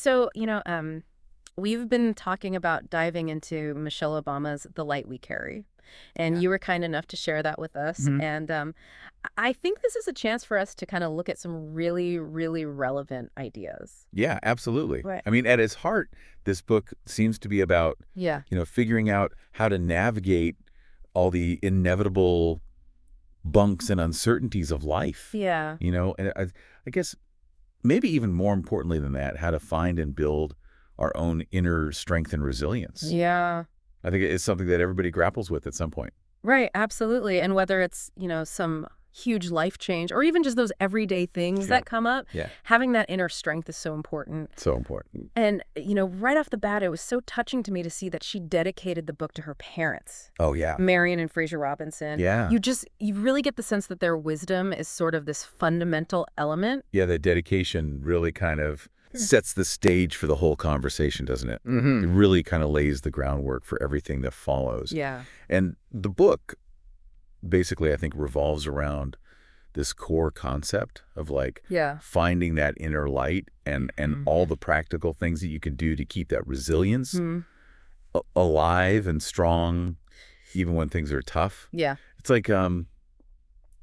So, we've been talking about diving into Michelle Obama's The Light We Carry. And you were kind enough to share that with us. Mhm. And I think this is a chance for us to kind of look at some really, really relevant ideas. Yeah, absolutely. Right. I mean, at its heart, this book seems to be about, Yeah. figuring out how to navigate all the inevitable bunks and uncertainties of life. Yeah. And I guess maybe even more importantly than that, how to find and build our own inner strength and resilience. Yeah. I think it's something that everybody grapples with at some point. Right. Absolutely. And whether it's, some huge life change or even just those everyday things that come up, having that inner strength is so important. So important. And, right off the bat, it was so touching to me to see that she dedicated the book to her parents. Oh, yeah. Marion and Fraser Robinson. Yeah. You really get the sense that their wisdom is sort of this fundamental element. Yeah, the dedication really kind of sets the stage for the whole conversation, doesn't it? Mm-hmm. It really kind of lays the groundwork for everything that follows. Yeah. And the book basically, I think, revolves around this core concept of finding that inner light and all the practical things that you can do to keep that resilience alive and strong, even when things are tough. Yeah. It's like,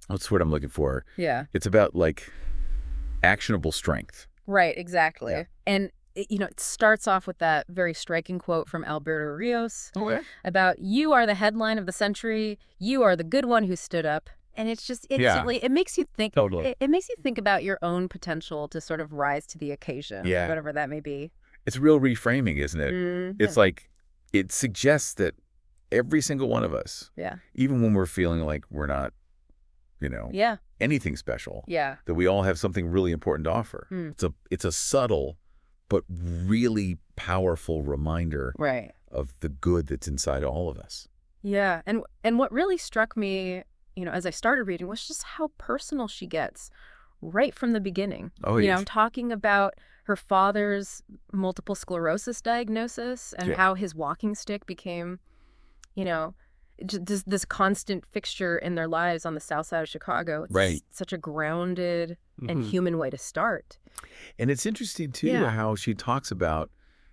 what's the word I'm looking for? Yeah. It's about actionable strength. Right, exactly. Yeah. And, it starts off with that very striking quote from Alberto Rios Okay. about, "You are the headline of the century. You are the good one who stood up." And it's just instantly, it makes you think. Totally. It makes you think about your own potential to sort of rise to the occasion, Yeah. whatever that may be. It's real reframing, isn't it? Mm, It's like it suggests that every single one of us, yeah. even when we're feeling like we're not, Yeah. anything special, Yeah. that we all have something really important to offer. It's a subtle but really powerful reminder Right. of the good that's inside all of us. Yeah. And what really struck me, as I started reading was just how personal she gets right from the beginning. Oh, yes. Talking about her father's multiple sclerosis diagnosis and how his walking stick became, just this constant fixture in their lives on the south side of Chicago. It's Right. such a grounded and human way to start. And it's interesting, too, Yeah. how she talks about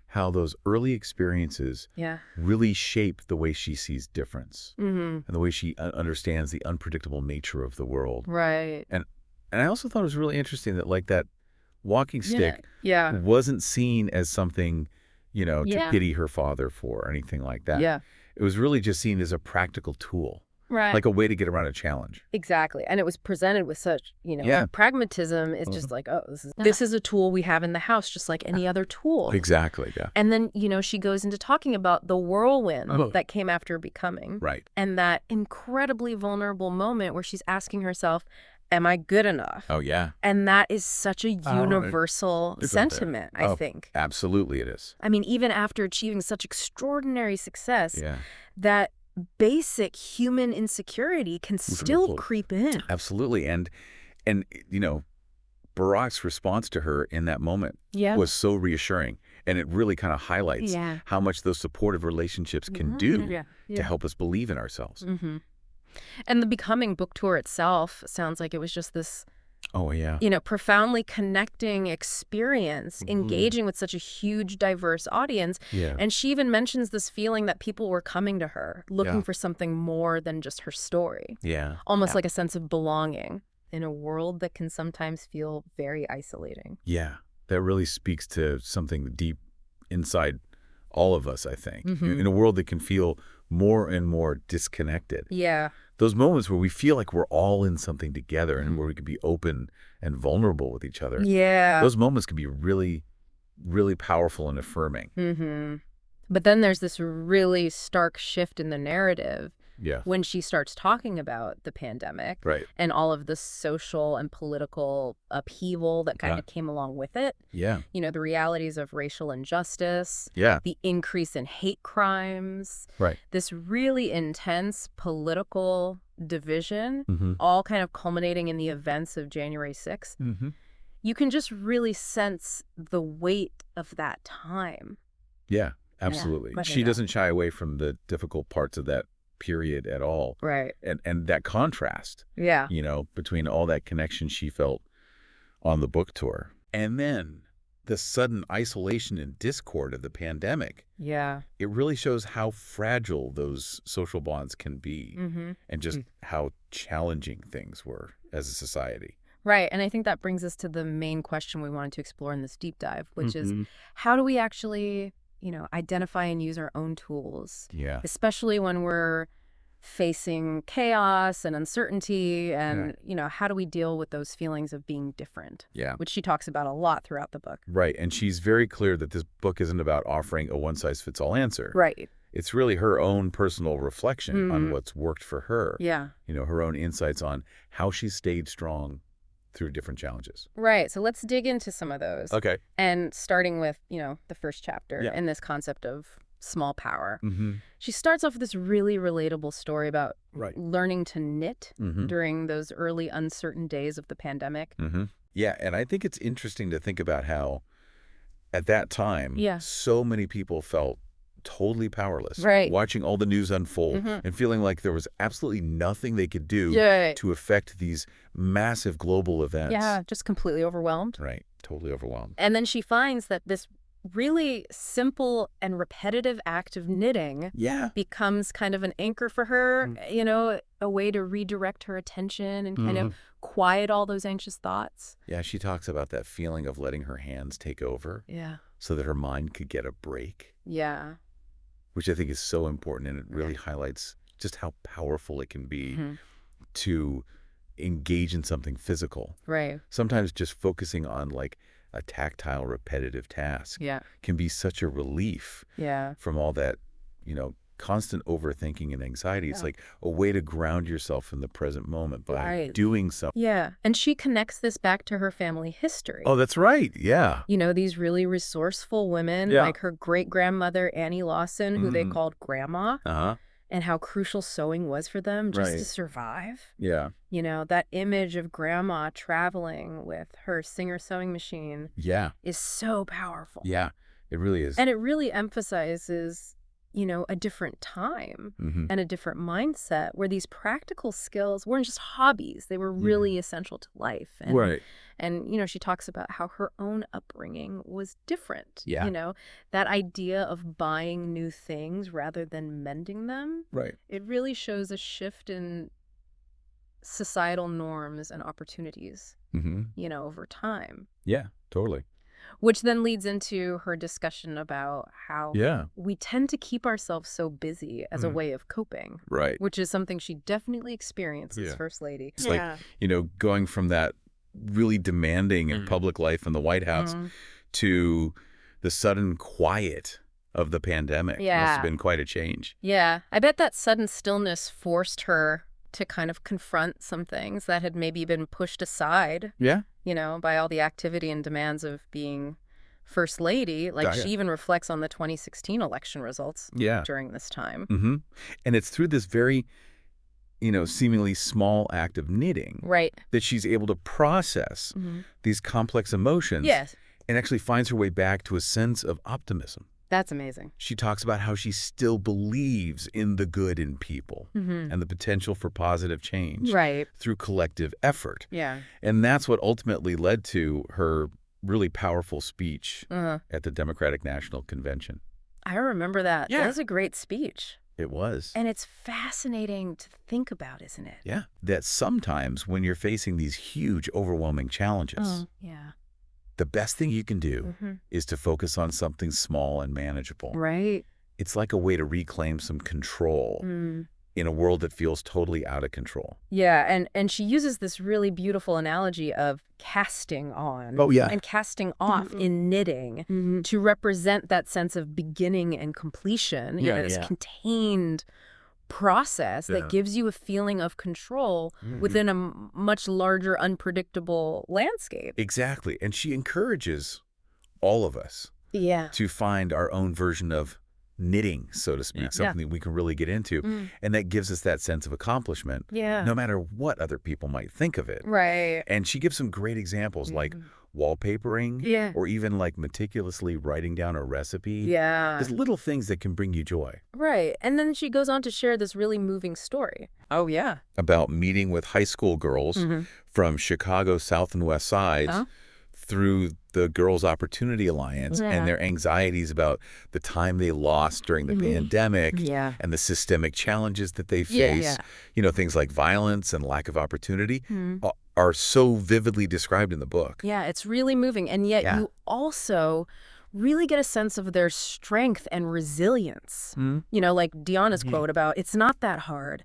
how those early experiences Yeah. really shape the way she sees difference Mm-hmm. and the way she understands the unpredictable nature of the world. Right. And I also thought it was really interesting that that walking stick Yeah. wasn't seen as something, to Yeah. pity her father for or anything like that. Yeah. It was really just seen as a practical tool, Right. like a way to get around a challenge. Exactly. And it was presented with such, Yeah. pragmatism is just like, oh, this is a tool we have in the house, just like any other tool. Exactly, yeah. And then, she goes into talking about the whirlwind that came after becoming. Right. And that incredibly vulnerable moment where she's asking herself, am I good enough? Oh, yeah. And that is such a universal It's out there. sentiment, I think. Absolutely it is. I mean, even after achieving such extraordinary success, Yeah. that basic human insecurity can still creep in. Absolutely. And Barack's response to her in that moment Yeah. was so reassuring. And it really kind of highlights Yeah. how much those supportive relationships can do Yeah. to help us believe in ourselves. Mm-hmm. And the Becoming book tour itself sounds like it was just this, Oh, yeah. profoundly connecting experience, engaging with such a huge, diverse audience. Yeah. And she even mentions this feeling that people were coming to her, looking for something more than just her story. Yeah. Almost like a sense of belonging in a world that can sometimes feel very isolating. Yeah. That really speaks to something deep inside all of us, I think. In a world that can feel more and more disconnected. Yeah. Those moments where we feel like we're all in something together and where we can be open and vulnerable with each other. Yeah. Those moments can be really, really powerful and affirming. Mm-hmm. But then there's this really stark shift in the narrative Yeah. when she starts talking about the pandemic Right. and all of the social and political upheaval that kind of came along with it. Yeah. The realities of racial injustice, Yeah. the increase in hate crimes, Right. this really intense political division, Mm-hmm. all kind of culminating in the events of January 6th. Mm-hmm. You can just really sense the weight of that time. Yeah, absolutely. Yeah. She doesn't shy away from the difficult parts of that period at all. Right. And that contrast, Yeah. between all that connection she felt on the book tour. And then the sudden isolation and discord of the pandemic. Yeah. It really shows how fragile those social bonds can be and just how challenging things were as a society. Right. And I think that brings us to the main question we wanted to explore in this deep dive, which is how do we actually, identify and use our own tools? Yeah. Especially when we're facing chaos and uncertainty and, how do we deal with those feelings of being different? Yeah. Which she talks about a lot throughout the book. Right. And she's very clear that this book isn't about offering a one-size-fits-all answer. Right. It's really her own personal reflection on what's worked for her. Yeah. Her own insights on how she stayed strong through different challenges. Right. So let's dig into some of those. Okay. And starting with, the first chapter and this concept of small power. She starts off with this really relatable story about learning to knit during those early uncertain days of the pandemic. Yeah, and I think it's interesting to think about how at that time, so many people felt totally powerless, watching all the news unfold and feeling like there was absolutely nothing they could do to affect these massive global events. Yeah, just completely overwhelmed. Right, totally overwhelmed. And then she finds that this really simple and repetitive act of knitting becomes kind of an anchor for her, a way to redirect her attention and kind of quiet all those anxious thoughts. Yeah, she talks about that feeling of letting her hands take over so that her mind could get a break. Yeah. Which I think is so important, and it really highlights just how powerful it can be to engage in something physical. Right. Sometimes just focusing on like a tactile, repetitive task can be such a relief from all that, constant overthinking and anxiety. It's like a way to ground yourself in the present moment by doing something. Yeah. And she connects this back to her family history. Oh, that's right. Yeah. These really resourceful women, like her great-grandmother, Annie Lawson, who they called Grandma, and how crucial sewing was for them just to survive. Yeah. That image of Grandma traveling with her Singer sewing machine is so powerful. Yeah, it really is. And it really emphasizes a different time and a different mindset where these practical skills weren't just hobbies. They were really essential to life. And, and she talks about how her own upbringing was different. Yeah. That idea of buying new things rather than mending them. Right. It really shows a shift in societal norms and opportunities, over time. Yeah, totally. Which then leads into her discussion about how we tend to keep ourselves so busy as a way of coping. Right. Which is something she definitely experienced as First Lady. It's like, going from that really demanding public life in the White House to the sudden quiet of the pandemic. Must have been quite a change. Yeah. I bet that sudden stillness forced her to kind of confront some things that had maybe been pushed aside. Yeah. By all the activity and demands of being First Lady. Like, she even reflects on the 2016 election results during this time. And it's through this very, seemingly small act of knitting that she's able to process these complex emotions and actually finds her way back to a sense of optimism. That's amazing. She talks about how she still believes in the good in people and the potential for positive change through collective effort. Yeah. And that's what ultimately led to her really powerful speech at the Democratic National Convention. I remember that. Yeah. That was a great speech. It was. And it's fascinating to think about, isn't it? Yeah. That sometimes when you're facing these huge, overwhelming challenges, the best thing you can do is to focus on something small and manageable. Right. It's like a way to reclaim some control in a world that feels totally out of control. Yeah, and she uses this really beautiful analogy of casting on and casting off in knitting to represent that sense of beginning and completion, this contained process that gives you a feeling of control within a much larger, unpredictable landscape. Exactly. And she encourages all of us to find our own version of knitting, so to speak, something that we can really get into. And that gives us that sense of accomplishment, no matter what other people might think of it. Right. And she gives some great examples like wallpapering or even like meticulously writing down a recipe. Yeah. There's little things that can bring you joy. Right. And then she goes on to share this really moving story. Oh, yeah. About meeting with high school girls from Chicago's South and West Sides through the Girls Opportunity Alliance and their anxieties about the time they lost during the pandemic and the systemic challenges that they face. You know, things like violence and lack of opportunity are so vividly described in the book. Yeah, it's really moving. And yet you also really get a sense of their strength and resilience. You know, like Deanna's quote about, it's not that hard,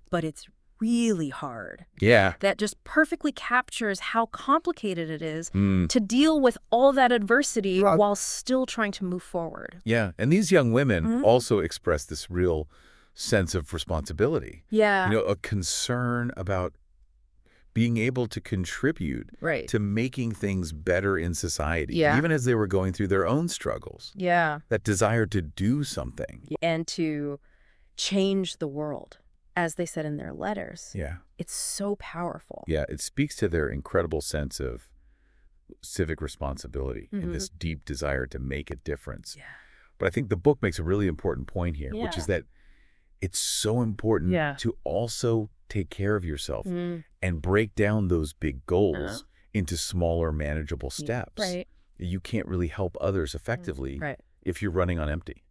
but it's really hard. Yeah. That just perfectly captures how complicated it is to deal with all that adversity while still trying to move forward. Yeah. And these young women also express this real sense of responsibility. Yeah. You know, a concern about being able to contribute to making things better in society, even as they were going through their own struggles. Yeah. That desire to do something. And to change the world, as they said in their letters. Yeah. It's so powerful. Yeah, it speaks to their incredible sense of civic responsibility and this deep desire to make a difference. Yeah. But I think the book makes a really important point here, which is that it's so important to also take care of yourself and break down those big goals into smaller, manageable steps. Right. You can't really help others effectively if you're running on empty.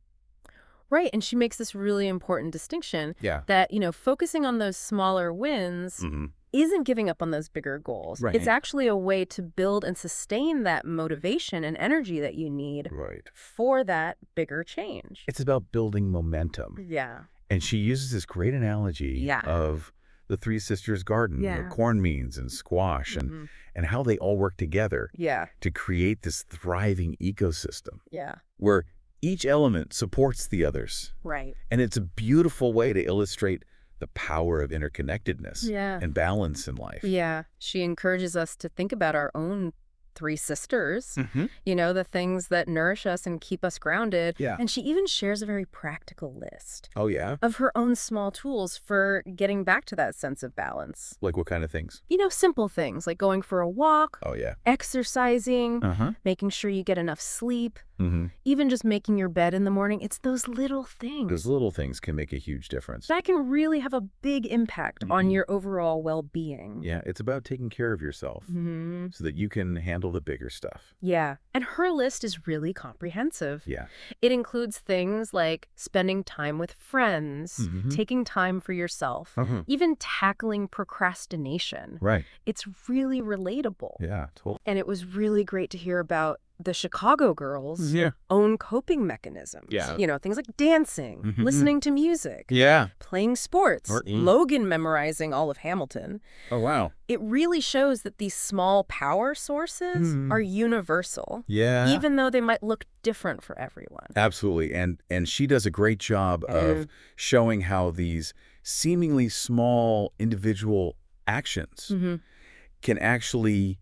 Right, and she makes this really important distinction that, you know, focusing on those smaller wins isn't giving up on those bigger goals. Right. It's actually a way to build and sustain that motivation and energy that you need for that bigger change. It's about building momentum. Yeah. And she uses this great analogy of the Three Sisters garden, you know, corn beans and squash and how they all work together to create this thriving ecosystem where each element supports the others. Right. And it's a beautiful way to illustrate the power of interconnectedness and balance in life. Yeah. She encourages us to think about our own three sisters, you know, the things that nourish us and keep us grounded. Yeah. And she even shares a very practical list. Oh, yeah? Of her own small tools for getting back to that sense of balance. Like what kind of things? You know, simple things like going for a walk. Oh, yeah. Exercising, making sure you get enough sleep, even just making your bed in the morning. It's those little things. Those little things can make a huge difference. That can really have a big impact on your overall well-being. Yeah, it's about taking care of yourself so that you can handle the bigger stuff. Yeah, and her list is really comprehensive. Yeah. It includes things like spending time with friends, taking time for yourself, even tackling procrastination. Right. It's really relatable. Yeah, totally. And it was really great to hear about the Chicago girls' own coping mechanisms. Yeah. You know, things like dancing, listening to music, playing sports, Logan memorizing all of Hamilton. Oh, wow. It really shows that these small power sources are universal. Yeah. Even though they might look different for everyone. Absolutely. And she does a great job of showing how these seemingly small individual actions can actually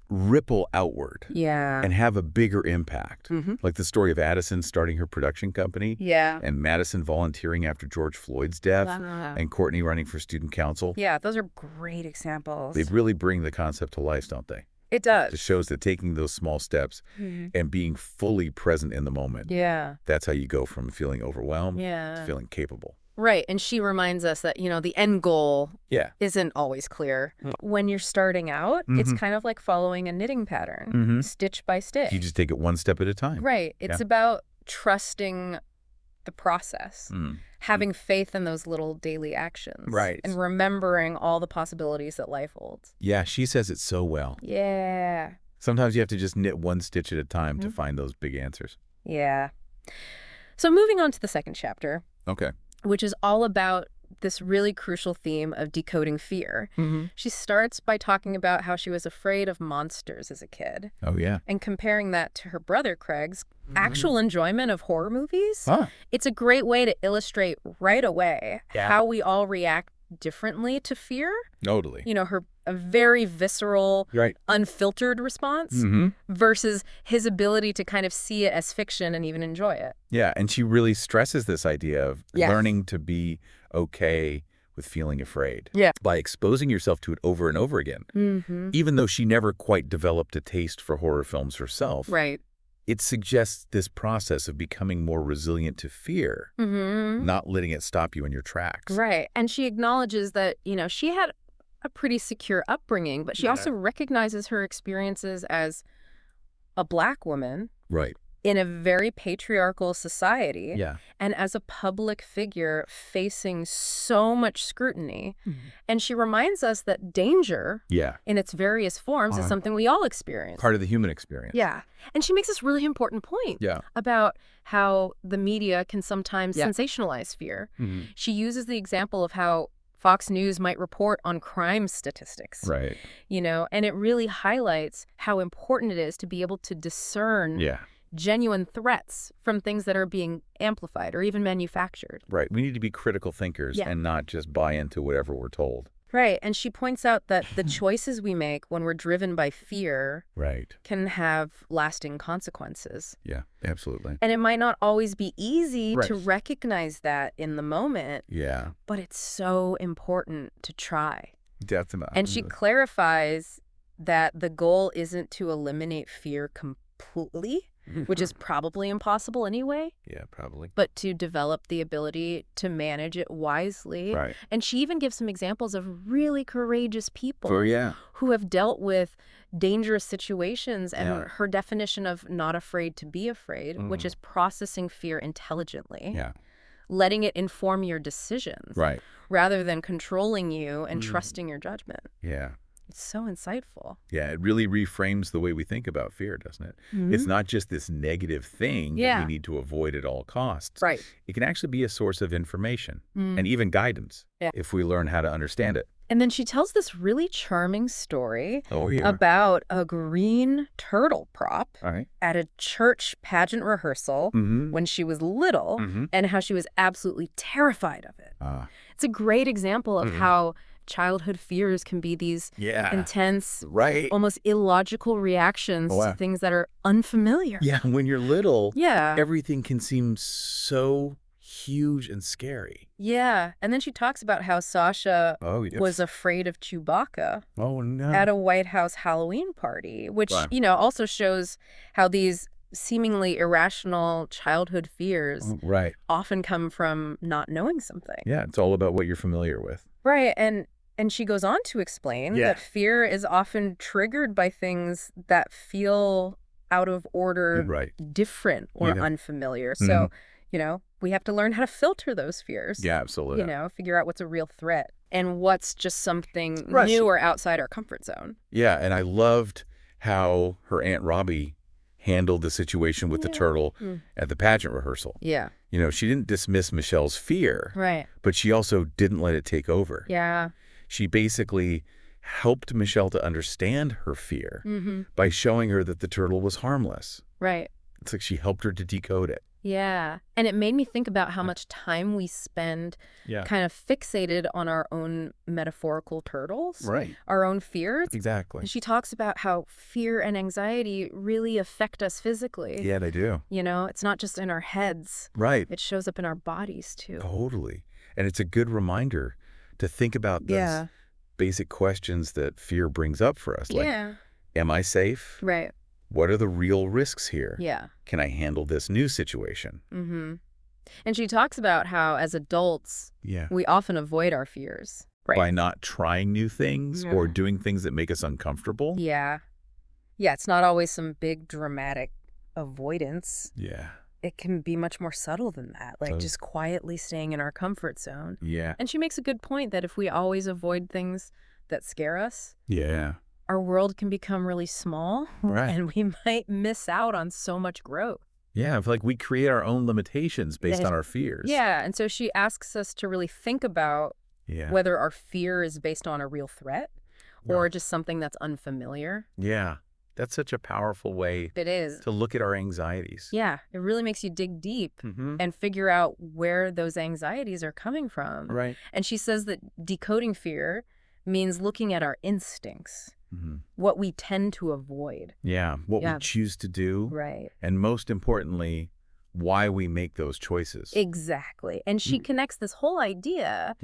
ripple outward and have a bigger impact. Like the story of Addison starting her production company and Madison volunteering after George Floyd's death and Courtney running for student council. Yeah, those are great examples. They really bring the concept to life, don't they? It does. It shows that taking those small steps and being fully present in the moment, that's how you go from feeling overwhelmed to feeling capable. Right. And she reminds us that, you know, the end goal isn't always clear. When you're starting out, it's kind of like following a knitting pattern, stitch by stitch. You just take it one step at a time. Right. It's about trusting the process, having faith in those little daily actions. Right. And remembering all the possibilities that life holds. Yeah, she says it so well. Yeah. Sometimes you have to just knit one stitch at a time to find those big answers. Yeah. So moving on to the second chapter. Okay. Which is all about this really crucial theme of decoding fear. She starts by talking about how she was afraid of monsters as a kid. Oh, yeah. And comparing that to her brother Craig's actual enjoyment of horror movies. It's a great way to illustrate right away how we all react differently to fear. Totally. You know, a very visceral, unfiltered response versus his ability to kind of see it as fiction and even enjoy it. Yeah, and she really stresses this idea of learning to be okay with feeling afraid by exposing yourself to it over and over again. Even though she never quite developed a taste for horror films herself. Right. It suggests this process of becoming more resilient to fear, not letting it stop you in your tracks. Right. And she acknowledges that, you know, she had a pretty secure upbringing, but she also recognizes her experiences as a Black woman. Right. In a very patriarchal society. Yeah. And as a public figure facing so much scrutiny. And she reminds us that danger in its various forms is something we all experience. Part of the human experience. Yeah. And she makes this really important point about how the media can sometimes sensationalize fear. She uses the example of how Fox News might report on crime statistics. Right. You know, and it really highlights how important it is to be able to discern genuine threats from things that are being amplified or even manufactured. Right. We need to be critical thinkers and not just buy into whatever we're told. Right. And she points out that the choices we make when we're driven by fear can have lasting consequences. Yeah, absolutely. And it might not always be easy to recognize that in the moment. Yeah. But it's so important to try. Definitely. And she clarifies that the goal isn't to eliminate fear completely, which is probably impossible anyway. Yeah, probably. But to develop the ability to manage it wisely. Right. And she even gives some examples of really courageous people who have dealt with dangerous situations. And her definition of not afraid to be afraid, which is processing fear intelligently. Yeah. Letting it inform your decisions. Right. Rather than controlling you and trusting your judgment. Yeah. It's so insightful. Yeah, it really reframes the way we think about fear, doesn't it? It's not just this negative thing that we need to avoid at all costs. Right. It can actually be a source of information and even guidance if we learn how to understand it. And then she tells this really charming story about a green turtle prop at a church pageant rehearsal when she was little and how she was absolutely terrified of it. It's a great example of how childhood fears can be these intense, almost illogical reactions to things that are unfamiliar. Yeah, when you're little, everything can seem so huge and scary. Yeah, and then she talks about how Sasha was afraid of Chewbacca at a White House Halloween party, which, you know, also shows how these seemingly irrational childhood fears often come from not knowing something. Yeah, it's all about what you're familiar with. Right, and she goes on to explain that fear is often triggered by things that feel out of order, different, or unfamiliar. So, you know, we have to learn how to filter those fears. Yeah, absolutely. You know, figure out what's a real threat and what's just something new or outside our comfort zone. Yeah, and I loved how her Aunt Robbie handled the situation with the turtle at the pageant rehearsal. Yeah. You know, she didn't dismiss Michelle's fear, but she also didn't let it take over. Yeah. She basically helped Michelle to understand her fear by showing her that the turtle was harmless. Right. It's like she helped her to decode it. Yeah. And it made me think about how much time we spend kind of fixated on our own metaphorical turtles, our own fears. Exactly. And she talks about how fear and anxiety really affect us physically. Yeah, they do. You know, it's not just in our heads. Right. It shows up in our bodies, too. Totally. And it's a good reminder to think about those basic questions that fear brings up for us. Like, am I safe? Right. What are the real risks here? Yeah. Can I handle this new situation? And she talks about how, as adults, we often avoid our fears. By not trying new things or doing things that make us uncomfortable? Yeah. Yeah, it's not always some big dramatic avoidance. Yeah. It can be much more subtle than that, like just quietly staying in our comfort zone. Yeah. And she makes a good point that if we always avoid things that scare us, our world can become really small, and we might miss out on so much growth. Yeah, I feel like we create our own limitations based on our fears. Yeah, and so she asks us to really think about whether our fear is based on a real threat or just something that's unfamiliar. Yeah, that's such a powerful way to look at our anxieties. Yeah, it really makes you dig deep and figure out where those anxieties are coming from. Right. And she says that decoding fear means looking at our instincts. What we tend to avoid. Yeah, what we choose to do. Right. And most importantly, why we make those choices. Exactly. And she connects this whole idea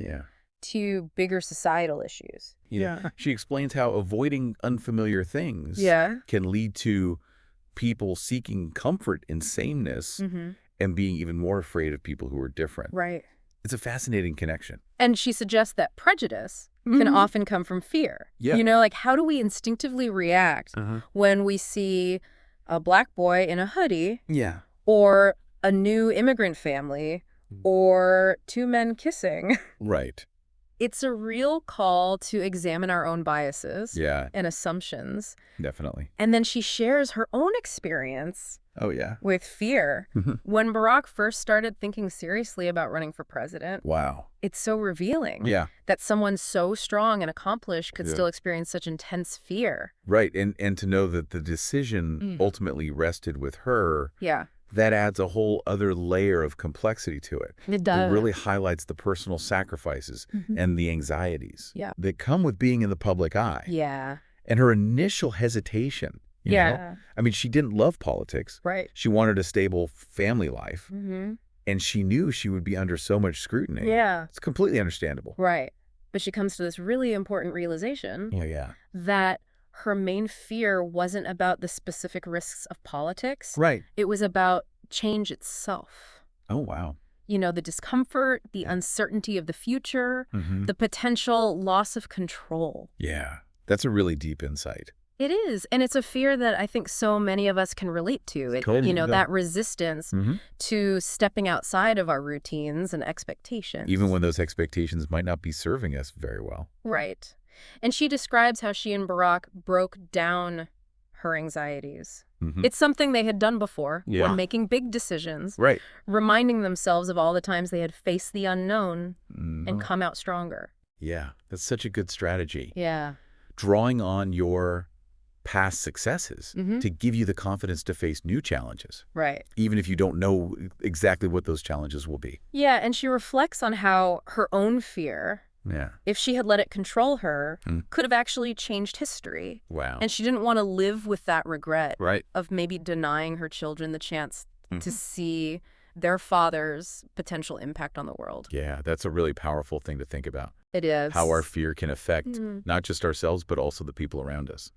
to bigger societal issues. Yeah. She explains how avoiding unfamiliar things can lead to people seeking comfort in sameness and being even more afraid of people who are different. Right. It's a fascinating connection. And she suggests that prejudice can often come from fear. Yeah. You know, like, how do we instinctively react when we see a black boy in a hoodie. Yeah. Or a new immigrant family. Or two men kissing. Right. It's a real call to examine our own biases and assumptions. Definitely. And then she shares her own experience with fear. When Barack first started thinking seriously about running for president, wow, it's so revealing that someone so strong and accomplished could still experience such intense fear. Right, and to know that the decision ultimately rested with her, that adds a whole other layer of complexity to it. It does. It really highlights the personal sacrifices and the anxieties that come with being in the public eye. Yeah. And her initial hesitation, you know? I mean, she didn't love politics. Right. She wanted a stable family life. And she knew she would be under so much scrutiny. Yeah. It's completely understandable. Right. But she comes to this really important realization that her main fear wasn't about the specific risks of politics. Right. It was about change itself. Oh, wow. You know, the discomfort, the uncertainty of the future, the potential loss of control. Yeah. That's a really deep insight. It is. And it's a fear that I think so many of us can relate to. You know, that resistance to stepping outside of our routines and expectations. Even when those expectations might not be serving us very well. Right. And she describes how she and Barack broke down her anxieties. It's something they had done before when making big decisions, reminding themselves of all the times they had faced the unknown and come out stronger. Yeah, that's such a good strategy. Yeah. Drawing on your past successes to give you the confidence to face new challenges. Right. Even if you don't know exactly what those challenges will be. Yeah, and she reflects on how her own fear, if she had let it control her, could have actually changed history. Wow. And she didn't want to live with that regret right. of maybe denying her children the chance to see their father's potential impact on the world. Yeah, that's a really powerful thing to think about. It is. How our fear can affect not just ourselves, but also the people around us.